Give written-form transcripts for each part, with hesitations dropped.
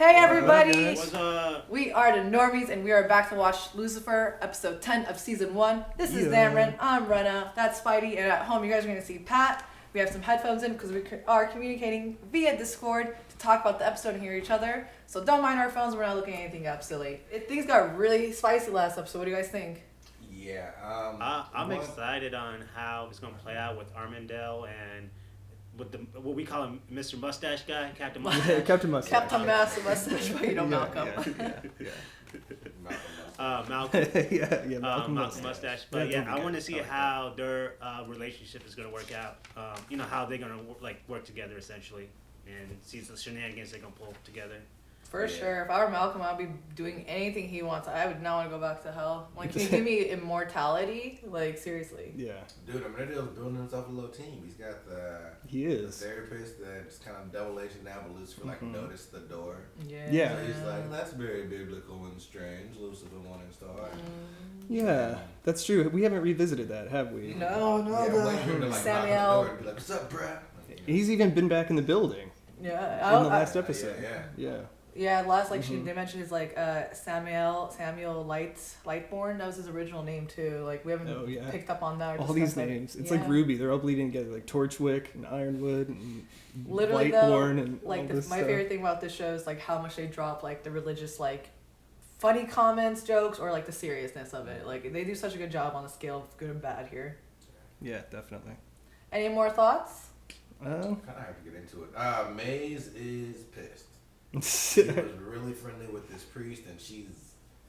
Hey everybody! What's up? We are the Normies and we are back to watch Lucifer, episode 10 of season 1. This is Dameron, I'm Renna, that's Spidey, and at home you guys are going to see Pat. We have some headphones in because we are communicating via Discord to talk about the episode and hear each other. So don't mind our phones, we're not looking at anything up silly. Things got really spicy last episode, what do you guys think? Yeah, I'm excited on how it's going to play out with Armandale and with what we call him, Mr. Mustache Guy, Captain Mustache. Captain Mustache. Captain Mustache, but you know Malcolm. Malcolm. Malcolm Mustache. But I want to see how their relationship is going to work out. How they're going to work together essentially, and see the shenanigans they're going to pull together. For sure. If I were Malcolm, I'd be doing anything he wants. I would not want to go back to hell. Like, can you give me immortality? Like, seriously. Yeah. Dude, Armandale's building himself a little team. He's got the therapist that's kind of double agent now, but Lucifer noticed the door. Yeah. So he's like, that's very biblical and strange. Lucifer wanting to start. Yeah, that's true. We haven't revisited that, have we? No. Samuel. Knock on the door and be like, what's up, bruh? He's even been back in the building. Yeah. In the last episode. Yeah, last they mentioned his Samuel Lightborn. That was his original name too. Like we haven't picked up on that. All these names. It's like Ruby. They're all bleeding together. Like Torchwick and Ironwood and literally Lightborn though, and like all this my stuff. favorite thing about this show is like how much they drop like the religious funny comments, jokes, or like the seriousness of it. Like they do such a good job on the scale of good and bad here. Yeah, definitely. Any more thoughts? Kind of have to get into it. Maze is pissed. She was really friendly with this priest, and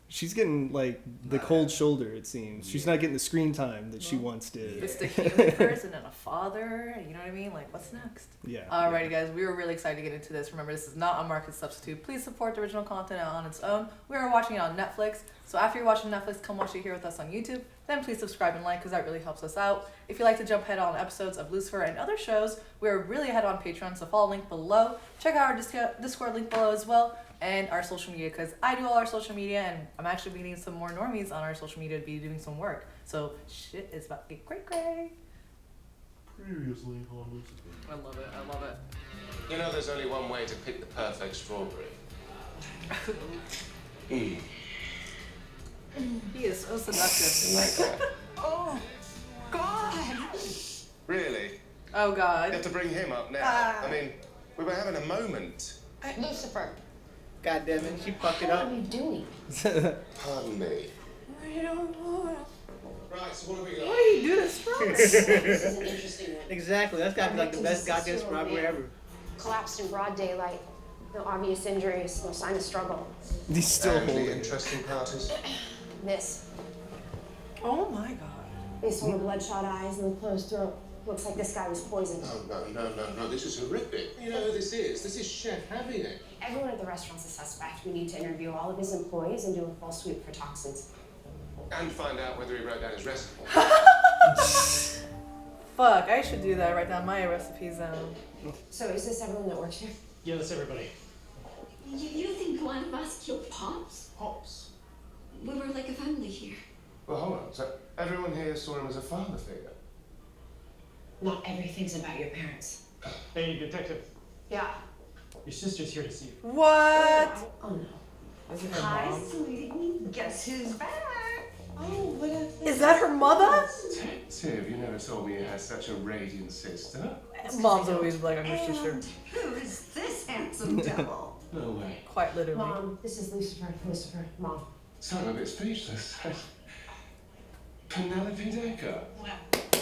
she's getting the cold shoulder. It seems she's not getting the screen time that she once did. Just a human person and a father. You know what I mean? Like, what's next? Yeah. Alrighty, guys. We were really excited to get into this. Remember, this is not a market substitute. Please support the original content on its own. We are watching it on Netflix. So after you're watching Netflix, come watch it here with us on YouTube. Then please subscribe and like because that really helps us out. If you'd like to jump ahead on episodes of Lucifer and other shows, we're really ahead on Patreon, so follow the link below. Check out our Discord link below as well, and our social media because I do all our social media, and I'm actually meeting some more normies on our social media to be doing some work. So shit is about to get cray. previously on Lucifer. I love it. You know, there's only one way to pick the perfect strawberry. He is so seductive. Like that. Oh, God. Really? Oh, You God. have to bring him up now. I mean, we were having a moment. Lucifer. God damn it, she fucked it up. What are you doing? Pardon me. I don't know. Right, so what have we got? What do you do to Sprung? This is an interesting one. Exactly, that's gotta be like the best goddamn strawberry ever. Collapsed in broad daylight. No obvious injuries, no sign of struggle. He's still And the holding. interesting parties. This. Oh, my God. Based on the bloodshot eyes and the closed throat, looks like this guy was poisoned. No, this is horrific. You know who this is? This is Chef Javier. Everyone at the restaurant's a suspect. We need to interview all of his employees and do a full sweep for toxins. And find out whether he wrote down his recipe. Fuck, I should do that. Write down my recipes down. So is this everyone that works here? Yeah, that's everybody. You think one of us killed Pops? Pops. We were like a family here. Well, hold on. So everyone here saw him as a father figure? Not everything's about your parents. Hey, detective. Yeah. Your sister's here to see you. What? Oh no. Is it her Hi, mom? sweetie. Guess who's back? Oh, what a... Is that her mother? Detective, you never told me you had such a radiant sister. Mom's always like, I'm your And sister. who is this handsome devil? No way. Quite literally. Mom, this is Lucifer. Lucifer, Mom. So I'm a bit speechless. Penelope Decker. Well,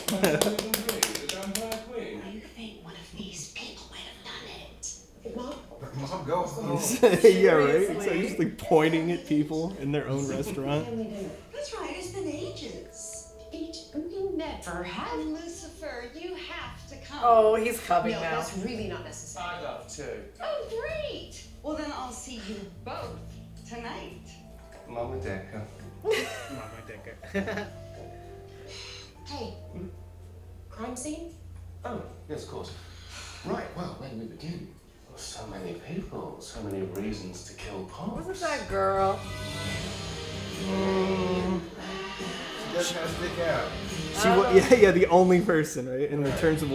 The vampire queen. you think one of these people might have done it? Mom? Mom, go home. Yeah, right? So he's just pointing at people in their own restaurant. Family dinner. That's right, it's been ages. We never have. Lucifer, you have to come. Oh, he's coming No, now. that's really not necessary. I love to. Oh, great. Well, then I'll see you both tonight. Mama Decker. Hey. Crime scene? Oh, yes, of course. Right, well, where do we begin? So many people, so many reasons to kill Pops. Wasn't that girl? She doesn't have to stick out. The only person, right? In terms of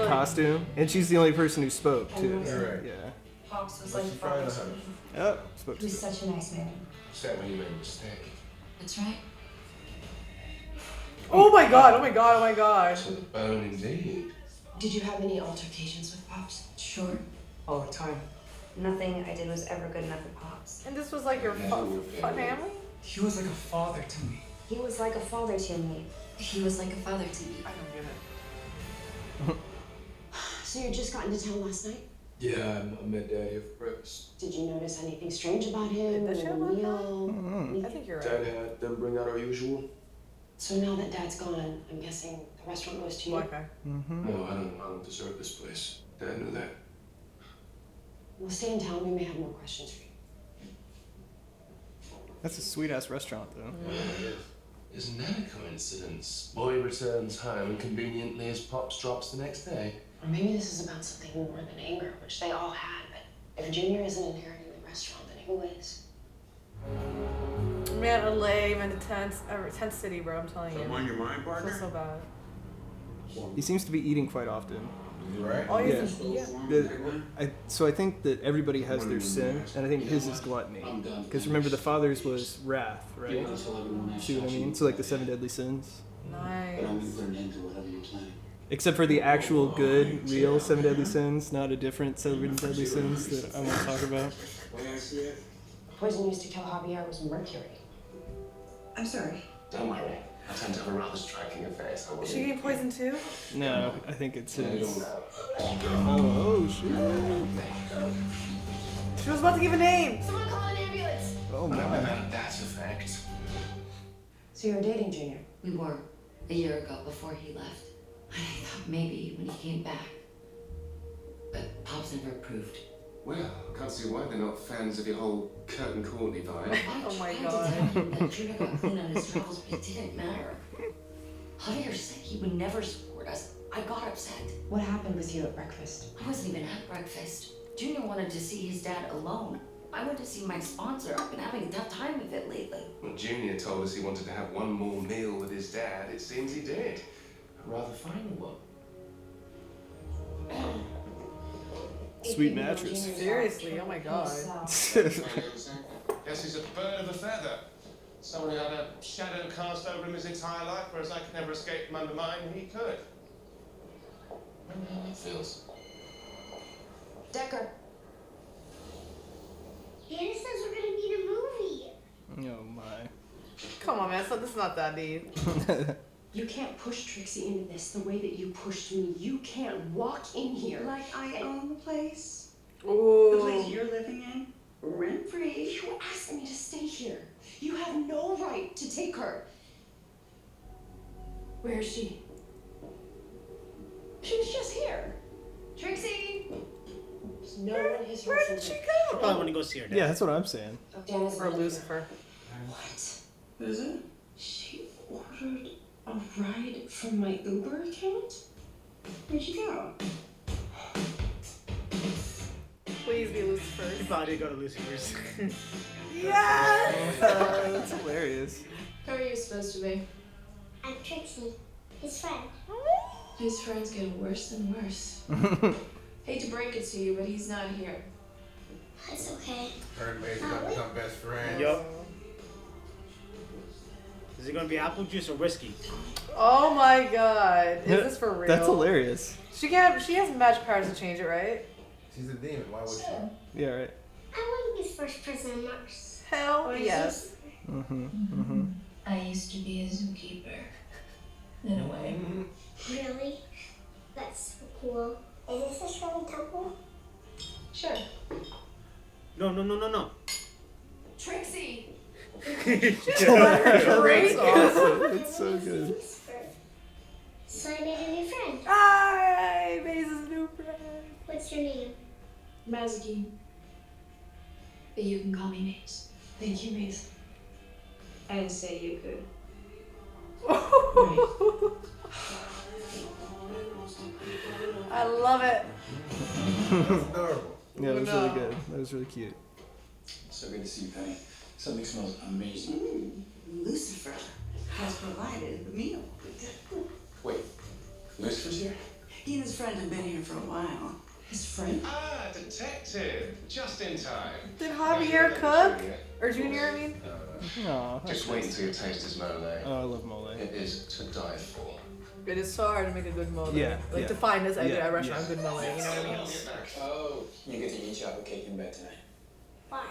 costume, and she's the only person who spoke too. Right. Yeah. Pops was What's like she trying father to to have? me. Oh, spoke He to was such a nice man. Except when you made a mistake. That's right. Oh my god, oh my god, oh my gosh. To the bone indeed. Did you have any altercations with Pops? Sure. All the time. Nothing I did was ever good enough for Pops. And this was like your family? He was like a father to me. He was like a father to me. He was like a father to me. I don't get it. So you just got into town last night? Yeah, I met Daddy for breakfast. Did you notice anything strange about him? Did they show Or about meal? I think you're right. Dad had them bring out our usual. So now that Dad's gone, I'm guessing the restaurant goes to you. Black guy. No, I don't deserve this place. Dad knew that. We'll stay in town. We may have more questions for you. That's a sweet ass restaurant though. Isn't that a coincidence? Boy returns home conveniently as Pops drops the next day. Or maybe this is about something more than anger, which they all had. But if Junior isn't inheriting the restaurant, then who is? Man, LA, man, the tense city, bro. I'm telling you. Something on your mind, I feel partner? so bad. He seems to be eating quite often. Right? All you Yeah. yeah. So I think that everybody has their sin, and I think his is gluttony. Because remember, the father's was wrath, right? See what I mean? So like the 7 deadly sins. Nice. Except for the actual good, real 7 deadly sins, not a different 7 deadly sins that I want to talk about. Poison used to kill Javier was mercury. I'm sorry. Don't worry. I tend to have a rather striking effect. Is she getting poisoned too? No, I think it's his. know. Oh shit! She was about to give a name. Someone call an ambulance! Oh Well, my. that effect. So you're dating Junior? We were a year ago before he left. I thought maybe when he came back. But Pops never approved. Well, can't see why they're not fans of your whole Kurt and Courtney vibe. Oh my I tried God. to tell him that Junior got clean on his travels, but it didn't matter. Javier said he would never support us. I got upset. What happened with you at breakfast? I wasn't even at breakfast. Junior wanted to see his dad alone. I went to see my sponsor. I've been having a tough time with it lately. When Junior told us he wanted to have one more meal with his dad, it seems he did. A rather final one. Sweet mattress. Seriously, oh my God. Guess he's a bird of a feather. Someone who had a shadow cast over him his entire life, whereas I could never escape from under mine, and he could. I wonder how that feels. Decker. Hannah says we're gonna be in a movie. Oh my. Come on, man. This is not that deep. You can't push Trixie into this the way that you pushed me. You can't walk in here. Like I own the place. The Ooh. place you're living in. Rent free. You asked me to stay here. You have no right to take her. Where is she? She was just here. Trixie! There's no one in his Where did she go? Probably want to go see her dad. Yeah, that's what I'm saying. Janice Or Lucifer. What? Is it? She ordered a ride from my Uber account? Where'd you go? Please be Lucifer. You probably did go to Lucifer's. Yes! That's hilarious. Who are you supposed to be? I'm Trixie, his friend. His friends get worse and worse. Hate to break it to you, but he's not here. It's okay. Her and Mason gonna become best friends. Yup. Is it gonna be apple juice or whiskey? Oh my God. Is this for real? That's hilarious. She has magic powers to change it, right? She's a demon. Why would she? Yeah, right. I want to be the first person on Mars. Hell yes. I used to be a zookeeper. In a way. Really? That's so cool. Is this a Shirley Temple? Sure. No. Trixie! That's awesome. It's so good. So I made a new friend. Hi, Maze's new friend. What's your name? Mazaki. But you can call me Maze. Thank you, Maze. I didn't say you could. I love it. That's adorable. Yeah, that was really good. That was really cute. So good to see you, Penny. Something smells amazing. Lucifer has provided the meal. Wait, Lucifer's here? He and his friend have been here for a while. His friend? Ah, detective. Just in time. Did Javier cook? Or Junior, I mean? Aw, Just wait until you taste his mole. oh, I love mole. It is to die for. It is so hard to make a good mole. Yeah, Like yeah. to find this at Yeah, a restaurant, yeah. good mole, you know what I mean? Oh, you get to eat chocolate cake in bed tonight. Why?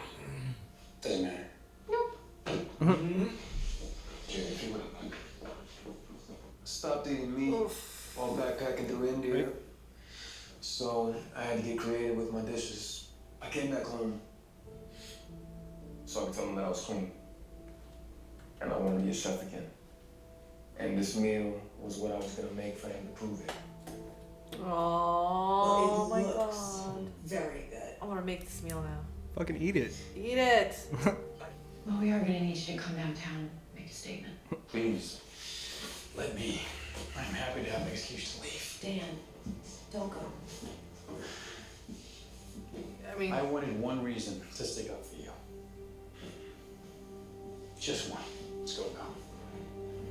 Doesn't matter. Jerry, if you would have stopped eating meat while backpacking through India. Right. So I had to get creative with my dishes. I came back home so I could tell them that I was clean. And I wanted to be a chef again. And this meal was what I was gonna make for him to prove it. Oh my god. Very good. I want to make this meal now. Fucking eat it. Eat it. Well, we are gonna need you to come downtown and make a statement. Please. Let me. I'm happy to have an excuse to leave. Dan, don't go. I mean, I wanted one reason to stick up for you. Just one. Let's go now.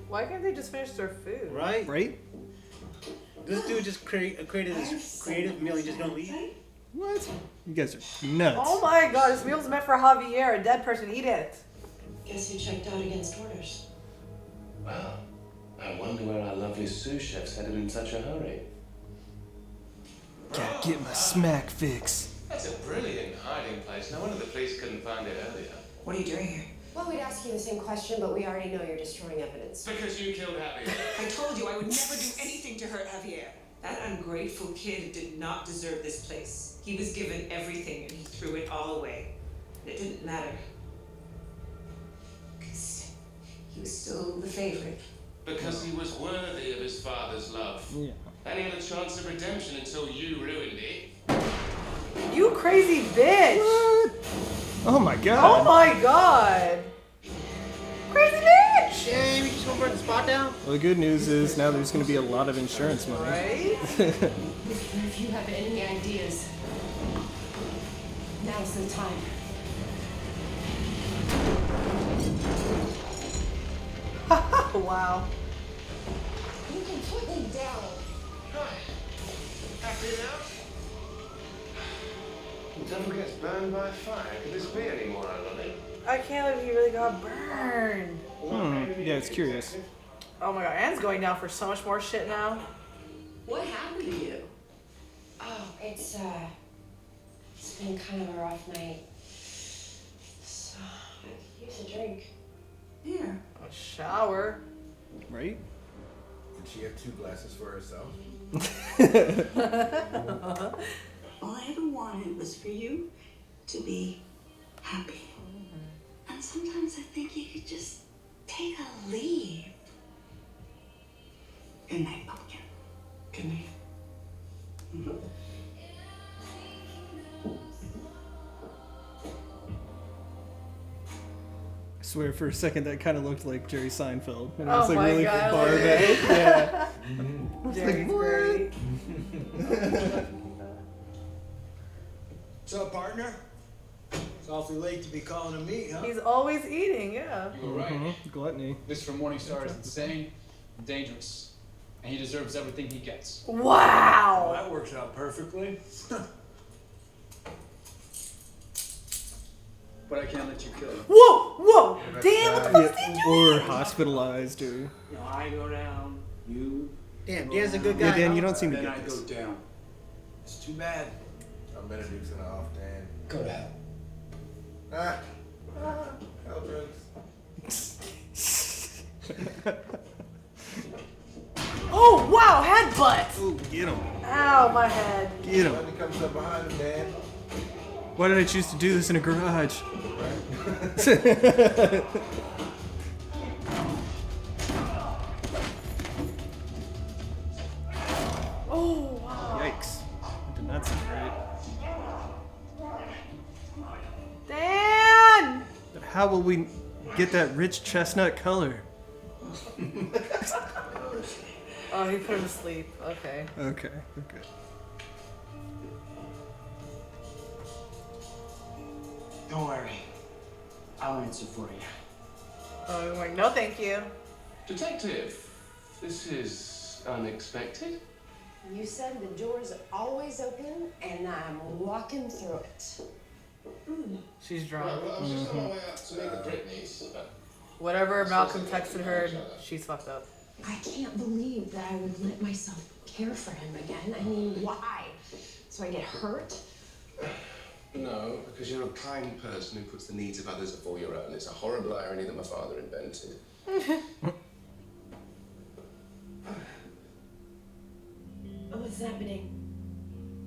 why can't they just finish their food? Right? Right? This dude just created this creative meal. He just gonna leave. What? You guys are nuts. Oh my god, this meal's meant for Javier, a dead person. Eat it. Guess who checked out against orders? Well, I wonder where our lovely sous chef's headed in such a hurry. Gotta get my smack fix. That's a brilliant hiding place. No wonder the police couldn't find it earlier. What are you doing here? Well, we'd ask you the same question, but we already know you're destroying evidence. Because you killed Abby. I told you I would never do anything to hurt Javier. That ungrateful kid did not deserve this place. He was given everything and he threw it all away. And it didn't matter. Because he was still the favorite. Because he was worthy of his father's love. Yeah. And he had a chance of redemption until you ruined it. You crazy bitch. What? Oh my god. Oh my god. Crazy bitch. Damn, you just gonna burn the spot down? Well, the good news is now there's going to be a lot of insurance money. Right? If you have any ideas, now's the time. Wow. You can put me down. Happy now? The devil gets burned by fire. Could this be any more ironic? I can't believe he really got burned. Yeah, it's curious. Oh my god, Anne's going down for so much more shit now. What happened to you? Oh, it's been kind of a rough night. So, I could use a drink. Here. A shower. Right? Did she have 2 glasses for herself? All I ever wanted was for you to be happy. And sometimes I think you could just take a leave. Good night, pumpkin. Good night. I swear for a second that kind of looked like Jerry Seinfeld. And it Oh was like my really God, far like- back. Yeah. Jerry's great. What's up, partner? It's awfully late to be calling a meet, huh? He's always eating, yeah. You were right. Gluttony. This from Morningstar is insane, dangerous, and he deserves everything he gets. Well, Wow. that works out perfectly. But I can't let you kill him. Whoa, whoa. Damn, what the fuck's he doing? Or hospitalized, or... You know, I go down, you... Damn, Dan's a good Yeah, guy. Dan, you don't seem to then get I this. go down. It's too bad. I'm Benedict's in the off, Dan. Go to hell. Hell drugs. Oh, wow, headbutt. Ooh, get him. Ow, my head. Get him. When he comes up behind him, Dan. Why did I choose to do this in a garage? Oh, wow. Yikes. That did not sound great. Dan! But how will we get that rich chestnut color? Oh, he put him to sleep. Okay. Okay, okay. Don't worry. I'll answer for you. Oh, I'm like, no, thank you. Detective, this is unexpected. You said the door's always open, and I'm walking through it. She's drunk. Right, well, I was just on my way out to meet the Britneys. Whatever Malcolm texted her, she's fucked up. I can't believe that I would let myself care for him again. I mean, why? So I get hurt? No, because you're a kind person who puts the needs of others before your own. It's a horrible irony that my father invented. What's happening?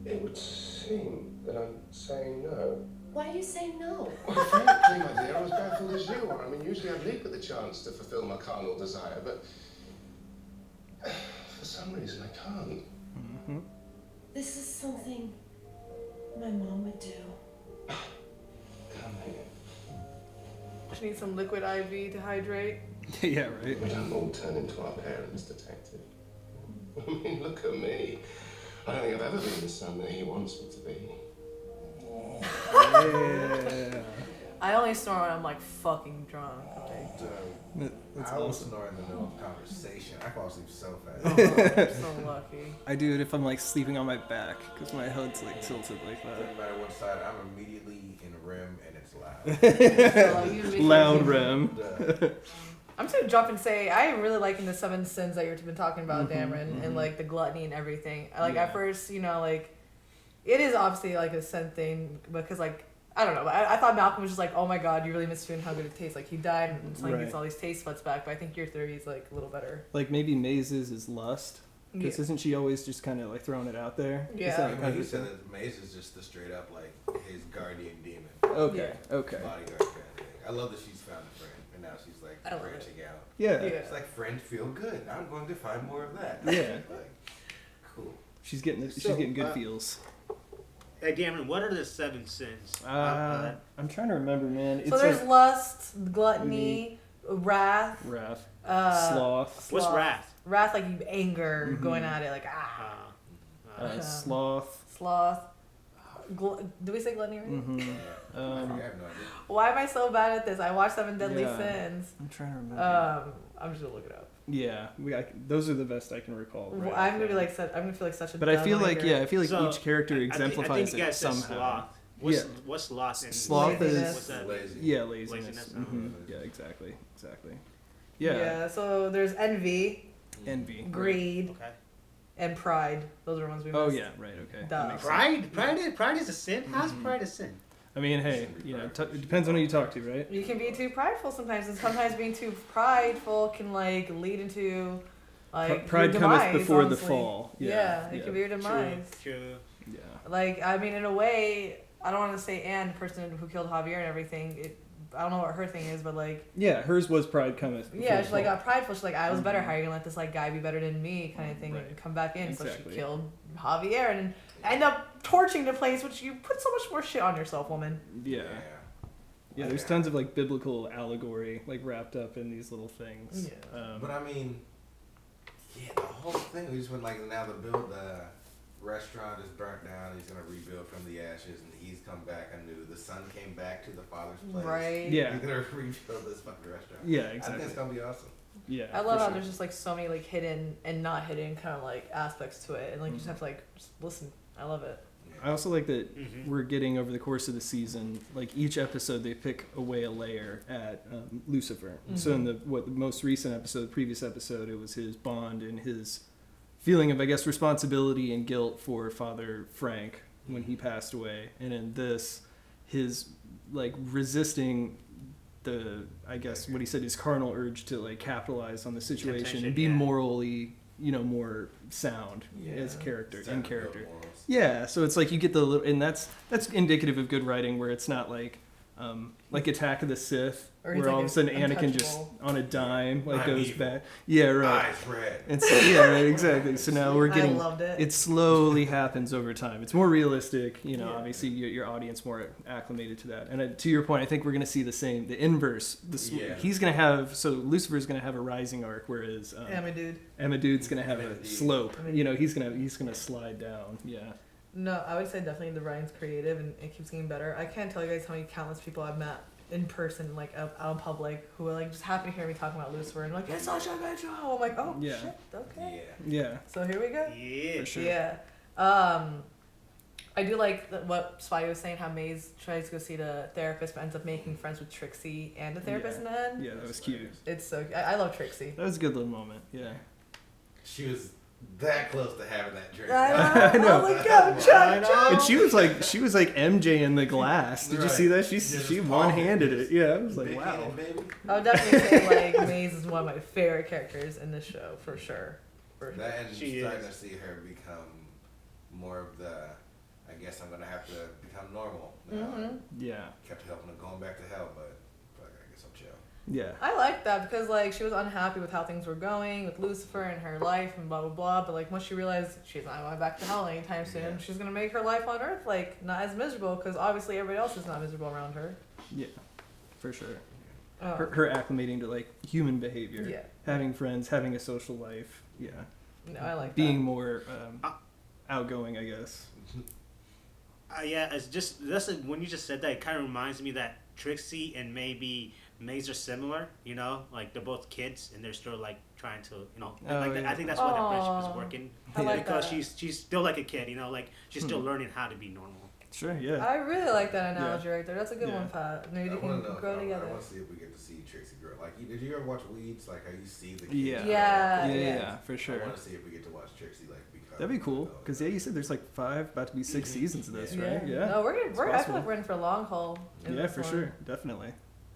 It would seem that I'm saying no. Why do you say no? Well, frankly, my dear, I was baffled as you are. I mean, usually I'd leap at the chance to fulfill my carnal desire, but for some reason I can't. Mm-hmm. This is something my mom would do. Come here. She needs some liquid IV to hydrate. Yeah, right. We don't all turn into our parents, detective. I mean, look at me. I don't think I've ever been the son that he wants me to be. Yeah. I only snore when I'm like fucking drunk. That's I will awesome. snore in the middle of conversation. I fall asleep so fast. Oh, I'm so lucky. I do it if I'm like sleeping on my back because my head's like tilted like Doesn't that. matter what side, I'm immediately in REM and it's loud. Loud REM. I'm just gonna jump and say I am really liking the 7 sins that you've been talking about, Mm-hmm, Dameron, and like the gluttony and everything. Like Yeah. at first, you know, like it is obviously like a sin thing because like I don't know. I thought Malcolm was just like, oh my god, you really miss food and how good it tastes. Like he died and so he Right. gets all these taste buds back. But I think your theory is like a little better. Like maybe Maze's is lust. Because Yeah. isn't she always just kind of like throwing it out there? Yeah. Is that I kind mean, of he the said thing? that Maze is just the straight up like his guardian demon. Okay, okay. Bodyguard kind of thing. I love that she's found a friend and now she's like I love branching out. Yeah. It's like friends feel good. I'm going to find more of that. Yeah. Like, cool. She's getting So, good feels. Hey, Cameron, what are the 7 sins? I'm trying to remember, man. It's So there's like lust, gluttony, wrath, wrath, uh, sloth, What's wrath? Wrath, like you anger, Mhm. going at it, like sloth. sloth. Do we say gluttony right? Mm-hmm. I have no idea. Why am I so bad at this? I watched 7 Deadly Yeah. Sins. I'm trying to remember. I'm just gonna look it up. Yeah, those are the best I can recall. Well, right I'm off gonna be the- like, I'm gonna feel like such a. But I dumb feel like anger. I feel like So, each character I exemplifies think you it guys said somehow. sloth. What's sloth? And Sloth Laziness. What's that? Lazy. Yeah, laziness. Laziness. Mhm. Yeah, exactly. Yeah. Yeah. So there's envy, Envy. greed, Okay. and pride. Those are the ones we missed. Oh yeah, right. Okay. Duh. That makes sense. Pride is a sin. How's pride a sin? I mean, hey, it depends on who you talk to, right? You can be too prideful sometimes, and sometimes being too prideful can like lead into like Pride your cometh demise, before the honestly. fall. Yeah, it can be your demise. True. Yeah. Like I mean, in a way, I don't want to say Anne, the person who killed Javier and everything. I don't know what her thing is, but like. Yeah, hers was pride cometh. before Yeah, the she like fall. got prideful. She's like, I was better. How are you gonna let this like guy be better than me, kind of thing, and come back in? So Exactly. she killed Javier and end up torching the place, which you put so much more shit on yourself, woman. Yeah. Yeah, there's tons of like biblical allegory like wrapped up in these little things. Yeah. But I mean, yeah, the whole thing. We just went like now the restaurant is burnt down. He's gonna rebuild from the ashes, and he's come back anew. The son came back to the father's place. Right. Yeah. He's gonna rebuild this fucking restaurant. Yeah, I exactly. think it's gonna be awesome. Yeah. I love for how sure. there's just like so many like hidden and not hidden kind of like aspects to it, and like you just have to like just listen. I love it. I also like that we're getting over the course of the season, like each episode they pick away a layer at Lucifer. So in the most recent episode, the previous episode, it was his bond and his feeling of, I guess, responsibility and guilt for Father Frank when he passed away. And in this, his like resisting the, I guess, what he said, his carnal urge to like capitalize on the situation Temptation, and be yeah. morally, more sound as a character, Sound in good character. morals. Yeah, so it's like you get the little, and that's indicative of good writing where it's not like Attack of the Sith, Or he's where all like of a sudden Anakin just untouchable. on a dime like I'm goes evil. back. Yeah, right. Eyes red. And so, yeah, right, exactly. So now we're getting. I loved it. It slowly happens over time. It's more realistic, Yeah. Obviously, your audience more acclimated to that. And to your point, I think we're going to see the inverse. Yeah. He's going to have Lucifer's going to have a rising arc, whereas Emma Dude's going to have a slope. He's going to slide down. Yeah. No, I would say definitely the writing's creative and it keeps getting better. I can't tell you guys how many countless people I've met in person, like out in public, who like just happen to hear me talking about Lucifer and like, it's such a good show. I'm like, oh Yeah. shit, okay. Yeah. So here we go. Yeah. For sure. Yeah. I do like what Spidey was saying, how Maze tries to go see the therapist but ends up making friends with Trixie and the therapist in the end. Yeah, that was cute. It's so I love Trixie. That was a good little moment. Yeah. She was that close to having that drink. I know. Oh my god, Chuck. And she was like MJ in the glass. Did you see that? She one-handed it. Yeah, I was like, wow. I would definitely say like Maze is one of my favorite characters in this show for sure. That and She starting is. to see her become more of the. I guess I'm gonna have to become normal. Now. Yeah. Kept helping her going back to hell, but I guess I'm chill. Yeah. I like that because like she was unhappy with how things were going with Lucifer and her life and blah blah blah. But like once she realized she's not going back to hell anytime soon, she's gonna make her life on Earth like not as miserable because obviously everybody else is not miserable around her. Yeah. For sure. Oh. Her acclimating to like human behavior. Yeah. Having friends, having a social life. Yeah. No, I like being that. more outgoing, I guess. Yeah, it's just when you just said that, it kind of reminds me that Trixie and maybe Maze are similar. You know, like they're both kids and they're still like trying to, you know, I think that's why their friendship is working because she's still like a kid. You know, like she's still learning how to be normal. Sure, yeah. I really like that analogy right there. That's a good one, Pat. Maybe they can grow together. I want to see if we get to see Trixie grow. Like, did you ever watch Weeds? Like how you see the kid? Yeah, for sure. I want to see if we get to watch Trixie like become. That'd be cool, because you said there's like 5, about to be 6 seasons of this, right? Yeah. No, I feel like we're in for a long haul. Yeah, for sure, definitely.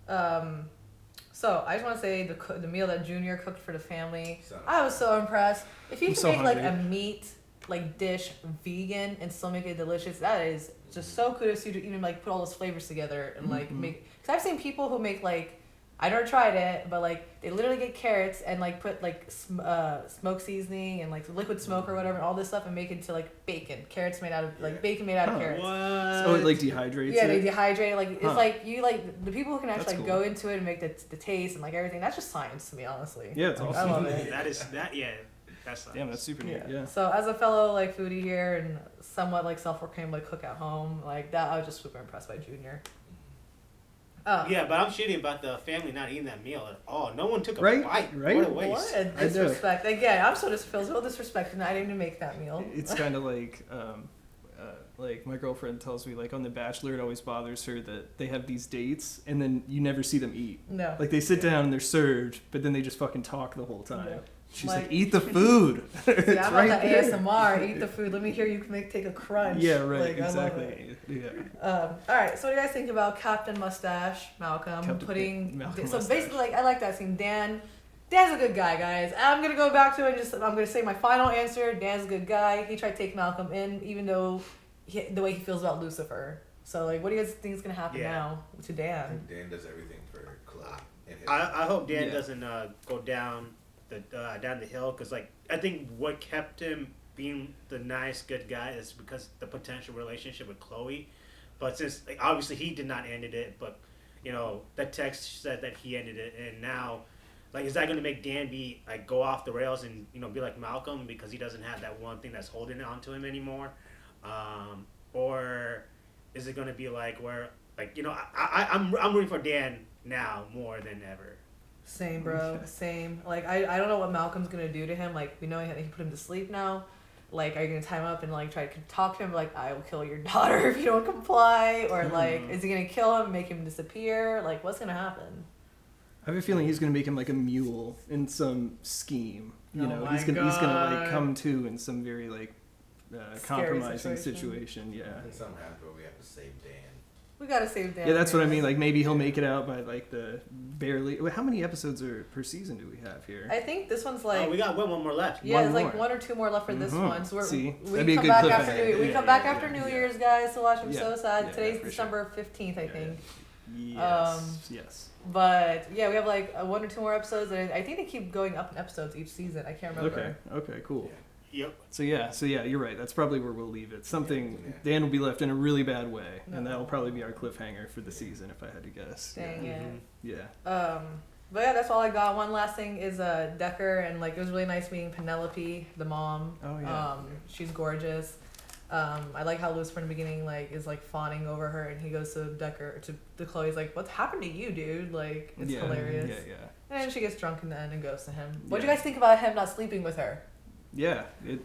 So I just want to say the meal that Junior cooked for the family, I was so impressed. If you can make like a meat like dish vegan and still make it delicious, that is just so kudos to you to even like put all those flavors together and like make. Because I've seen people who make like, I never tried it, but like they literally get carrots and like put like smoke seasoning and like liquid smoke or whatever and all this stuff and make it into like bacon. Carrots made out of like bacon made out of carrots. What? Oh, it like dehydrates. Yeah, it? they dehydrate. Like it's like you like the people who can actually like cool. go into it and make the taste and like everything. That's just science to me, honestly. Yeah, it's awesome. I love it. That's damn, that's super neat. Yeah. So as a fellow like foodie here and somewhat like self-proclaimed like cook at home, like that, I was just super impressed by Junior. Yeah, but I'm shitty about the family not eating that meal at all. No one took a Right? bite. Right? What a waste. What a disrespect. Again, I'm so feel so disrespected and I didn't even make that meal. It's kind of like my girlfriend tells me, like on The Bachelor, it always bothers her that they have these dates and then you never see them eat. No. Like they sit down and they're served, but then they just fucking talk the whole time. No. She's like, eat the food. Yeah, It's I'm right about the there. ASMR. Eat the food. Let me hear you take a crunch. Yeah, right. Like, Exactly. I love it. Yeah. All right. So what do you guys think about Captain Mustache Malcolm Malcolm so Mustache. basically, like I like that scene. Dan's a good guy, guys. I'm gonna go back to it. I'm gonna say my final answer. Dan's a good guy. He tried to take Malcolm in, even though the way he feels about Lucifer. So like, what do you guys think is gonna happen now to Dan? I think Dan does everything for Chloe. I hope Dan doesn't go down the hill because like I think what kept him being the nice good guy is because the potential relationship with Chloe, but since like, obviously he did not end it, but you know that text said that he ended it, and now like is that going to make Dan be like go off the rails and you know be like Malcolm because he doesn't have that one thing that's holding on to him anymore, or is it going to be like where like you know I'm rooting for Dan now more than ever. Same, bro. Same. Like, I don't know what Malcolm's gonna do to him. Like, we know he put him to sleep now. Like, are you gonna tie him up and like try to talk to him? Like, I will kill your daughter if you don't comply. Or like, is he gonna kill him and make him disappear? Like, what's gonna happen? I have a feeling he's gonna make him like a mule in some scheme. You know, my he's gonna like God. come to in some very like compromising situation. Yeah. And something happens where we have to save Dan. We gotta save Dan. Yeah, that's what I mean. Like maybe he'll make it out by like the barely. How many episodes per season do we have here? I think this one's like. We got one more left. Yeah, there's like 1 or 2 more left for this one. So See? we That'd be a come good back cliffhanger. after we come back after New Year's, guys, to watch. I'm so sad. Yeah, Today's for December 15th, I think. Yes. Yes. But yeah, we have like 1 or 2 more episodes, and I think they keep going up in episodes each season. I can't remember. Okay. Cool. Yep. So yeah, you're right. That's probably where we'll leave it. Dan will be left in a really bad way, and that'll probably be our cliffhanger for the season, if I had to guess. Dang it. Yeah. But yeah, that's all I got. One last thing is Decker, and like it was really nice meeting Penelope, the mom. Oh yeah. She's gorgeous. I like how Lucifer in the beginning is fawning over her, and he goes to Chloe's like, "What's happened to you, dude?" Like, it's hilarious. Yeah. And then she gets drunk in the end and goes to him. What do you guys think about him not sleeping with her? Yeah, it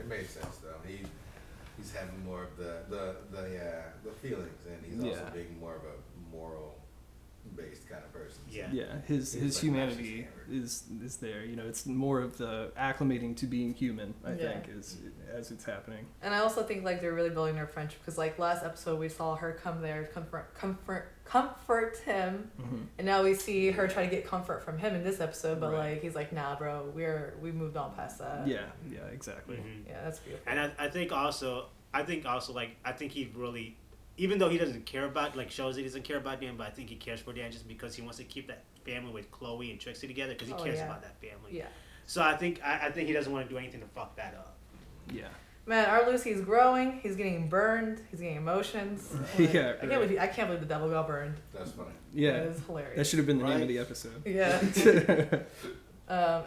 made sense though. He's having more of the feelings, and he's also being more of a moral based kind of person. Yeah. His humanity is there. You know, it's more of the acclimating to being human. I think as it's happening. And I also think they're really building their friendship, because last episode we saw her come there comfort him, and now we see her try to get comfort from him in this episode. But he's like, nah, bro, we moved on past that. Yeah, exactly. Yeah, that's beautiful. And I think he really, even though he doesn't care about, shows that he doesn't care about Dan, but I think he cares for Dan just because he wants to keep that family with Chloe and Trixie together, because he cares about that family. Yeah. So I think he doesn't want to do anything to fuck that up. Yeah. Man, our Lucy's growing. He's getting burned. He's getting emotions. Yeah. I can't believe the devil got burned. That's funny. Yeah. That is hilarious. That should have been the name of the episode. Yeah.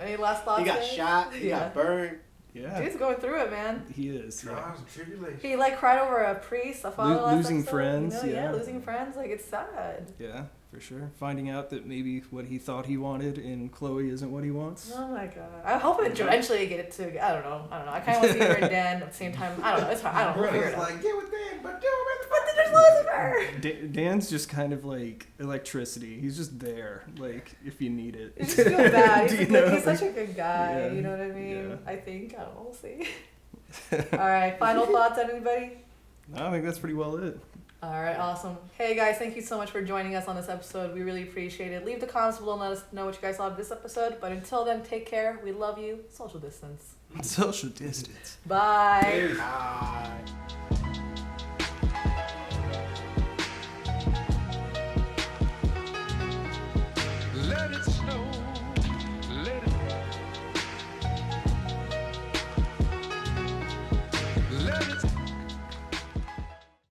Any last thoughts? He got shot. He got burned. Yeah. Dude's going through it, man. He is. Trials and tribulations. He cried over a priest, a father last losing episode, friends. Losing friends. It's sad. Yeah, for sure. Finding out that maybe what he thought he wanted in Chloe isn't what he wants. Oh my god. I hope eventually get it to. I don't know. I kind of want to see her and Dan at the same time. I don't know. It's hard. I don't know. It's like, get with Dan, but do it. But then there's Lucifer. Dan's just kind of like electricity. He's just there, if you need it. You just feel bad. He's such a good guy. Yeah. You know what I mean? Yeah. I think. I don't know. We'll see. All right. Final thoughts, anybody? I think that's pretty well it. All right, awesome. Hey guys, thank you so much for joining us on this episode. We really appreciate it. Leave the comments below and let us know what you guys thought of this episode. But until then, take care. We love you. Social distance. Social distance. Bye. Bye.